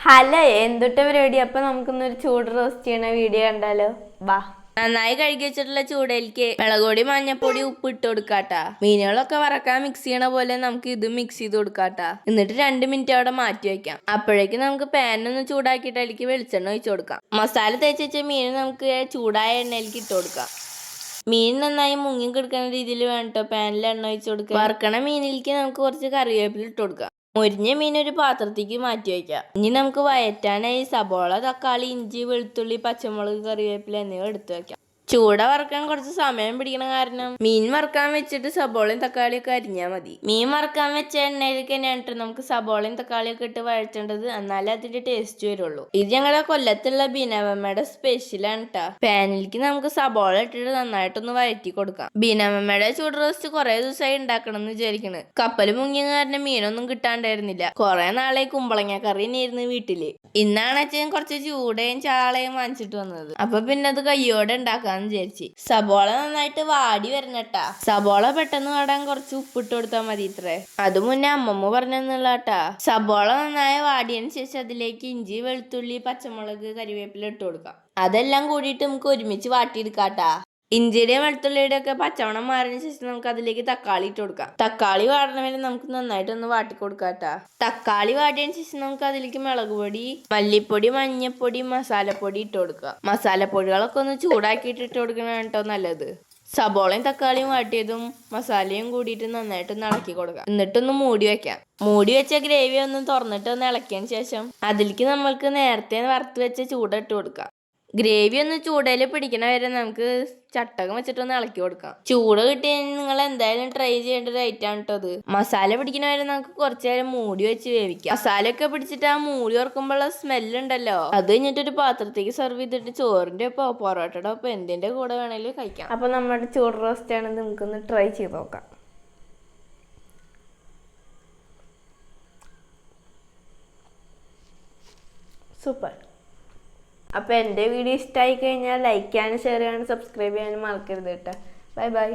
Hello, എന്തൊട്ട് പരിപാടി? അപ്പൊ നമുക്കൊന്നൊരു ചൂട് റോസ്റ്റ് ചെയ്യണ വീഡിയോ കണ്ടാലോ? വാ. നന്നായി കഴുകി വെച്ചിട്ടുള്ള ചൂടയിലേക്ക് മുളകുപൊടി, മഞ്ഞപ്പൊടി, ഉപ്പ് ഇട്ട് കൊടുക്കാട്ടാ. മീനുകളൊക്കെ വറക്കാൻ മിക്സ് ചെയ്യണ പോലെ നമുക്ക് ഇത് മിക്സ് ചെയ്ത് കൊടുക്കാട്ടാ. എന്നിട്ട് 2 മിനിറ്റ് അവിടെ മാറ്റി വെക്കാം. അപ്പോഴേക്കും നമുക്ക് പാനൊന്ന് ചൂടാക്കിയിട്ട് അതിലേക്ക് വെളിച്ചെണ്ണ ഒഴിച്ചു കൊടുക്കാം. മസാല തേച്ച് വെച്ച മീൻ നമുക്ക് ചൂടായ എണ്ണയിലേക്ക് ഇട്ട് കൊടുക്കാം. മീൻ നന്നായി മുങ്ങി കിടക്കുന്ന രീതിയിൽ വേണം പാനിൽ എണ്ണ ഒഴിച്ചു കൊടുക്കുക. വറക്കണ മീനിലേക്ക് നമുക്ക് കുറച്ച് കറിവേപ്പില ഇട്ട് കൊടുക്കാം. മൊരിഞ്ഞ മീൻ ഒരു പാത്രത്തേക്ക് മാറ്റി വയ്ക്കാം. ഇനി നമുക്ക് വയറ്റാനായി സബോള, തക്കാളി, ഇഞ്ചി, വെളുത്തുള്ളി, പച്ചമുളക്, കറിവേപ്പില എന്നിവ എടുത്തു വെക്കാം. ചൂട വറക്കാൻ കുറച്ച് സമയം പിടിക്കണ കാരണം മീൻ വറക്കാൻ വെച്ചിട്ട് സബോളയും തക്കാളിയും ഒക്കെ അരിഞ്ഞാൽ മതി. മീൻ വറക്കാൻ വെച്ച എണ്ണയിലേക്ക് തന്നെയാണ് നമുക്ക് സബോളയും തക്കാളിയും ഒക്കെ ഇട്ട് വഴറ്റേണ്ടത്. എന്നാലേ അതിന്റെ ടേസ്റ്റ് വരുള്ളൂ. ഇത് ഞങ്ങളുടെ കൊല്ലത്തുള്ള ബീനാമ്മയുടെ സ്പെഷ്യലാണ് കേട്ടാ. പാനിലേക്ക് നമുക്ക് സബോള ഇട്ടിട്ട് നന്നായിട്ടൊന്ന് വഴറ്റി കൊടുക്കാം. ബീനാമ്മയുടെ ചൂട് റോസ്റ്റ് കുറെ ദിവസമായി ഉണ്ടാക്കണം എന്ന് വിചാരിക്കണ്. കപ്പൽ മുങ്ങിയ കാരണം മീനൊന്നും കിട്ടാണ്ടായിരുന്നില്ല. കുറെ നാളെ കുമ്പളങ്ങ കറി തന്നെയായിരുന്നു വീട്ടില്. ഇന്നാണ് അച്ഛൻ കുറച്ച് ചൂടയും ചാളയും വാങ്ങിച്ചിട്ട് വന്നത്. അപ്പൊ പിന്നെ അത് കയ്യോടെ ഉണ്ടാക്കാന്ന് വിചാരിച്ച്. സബോള നന്നായിട്ട് വാടി വരണട്ടാ. സബോള പെട്ടെന്ന് വാടാൻ കുറച്ച് ഉപ്പിട്ട് കൊടുത്താൽ മതി ഇത്രേ. അത് മുന്നേ അമ്മമ്മ പറഞ്ഞെന്നുള്ളട്ടാ. സബോള നന്നായി വാടിയതിന് ശേഷം അതിലേക്ക് ഇഞ്ചി, വെളുത്തുള്ളി, പച്ചമുളക്, കരിവേപ്പില ഇട്ട് കൊടുക്കാം. അതെല്ലാം കൂടിയിട്ട് നമുക്ക് ഒരുമിച്ച് വാട്ടിയെടുക്കാട്ടാ. ഇഞ്ചിയുടെയും വെളുത്തുള്ളിയുടെ ഒക്കെ പച്ചമണം മാറിയതിനു ശേഷം നമുക്ക് അതിലേക്ക് തക്കാളി ഇട്ട് കൊടുക്കാം. തക്കാളി വാടണ വരെ നമുക്ക് നന്നായിട്ടൊന്ന് വാട്ടി കൊടുക്കാട്ടാ. തക്കാളി വാടിയതിനു ശേഷം നമുക്ക് അതിലേക്ക് മുളക് പൊടി, മല്ലിപ്പൊടി, മഞ്ഞപ്പൊടി, മസാലപ്പൊടി ഇട്ട് കൊടുക്കുക. മസാലപ്പൊടികളൊക്കെ ഒന്ന് ചൂടാക്കിയിട്ട് ഇട്ട് കൊടുക്കണം കേട്ടോ നല്ലത്. സബോളയും തക്കാളിയും വാട്ടിയതും മസാലയും കൂടിയിട്ട് നന്നായിട്ടൊന്ന് ഇളക്കി കൊടുക്കാം. എന്നിട്ടൊന്ന് മൂടി വെക്കാം. മൂടി വെച്ച ഗ്രേവി ഒന്ന് തുറന്നിട്ട് ഒന്ന് ഇളക്കിയതിന് ശേഷം അതിലേക്ക് നമ്മൾക്ക് നേരത്തെ വറുത്ത് വെച്ച ചൂട ഇട്ട് കൊടുക്കാം. ഗ്രേവി ഒന്ന് ചൂടയിൽ പിടിക്കണ വരെ നമുക്ക് ചട്ടകം വെച്ചിട്ടൊന്ന് ഇളക്കി കൊടുക്കാം. ചൂട് കിട്ടി നിങ്ങൾ എന്തായാലും ട്രൈ ചെയ്യേണ്ട ഒരു ഐറ്റാണ് കേട്ടോ അത്. മസാല പിടിക്കണ വരെ നമുക്ക് കുറച്ചു നേരം മൂടി വെച്ച് വേവിക്കാം. മസാല ഒക്കെ പിടിച്ചിട്ട് ആ മൂടി ഓർക്കുമ്പോഴുള്ള സ്മെല്ലുണ്ടല്ലോ, അത് കഴിഞ്ഞിട്ട് ഒരു പാത്രത്തേക്ക് സെർവ് ചെയ്തിട്ട് ചോറിന്റെ ഒപ്പോ പൊറോട്ടയുടെ ഒപ്പം എന്തിന്റെ കൂടെ വേണേലും കഴിക്കാം. അപ്പൊ നമ്മുടെ ചൂട് റോസ്റ്റ് ആണെന്ന് നമുക്കൊന്ന് ട്രൈ ചെയ്ത് നോക്കാം. സൂപ്പർ. അപ്പോൾ എൻ്റെ വീഡിയോ ഇഷ്ടമായി കഴിഞ്ഞാൽ ലൈക്ക് ചെയ്യാനും ഷെയർ ചെയ്യാനും സബ്സ്ക്രൈബ് ചെയ്യാനും മറക്കരുത് കേട്ടോ. Bye bye.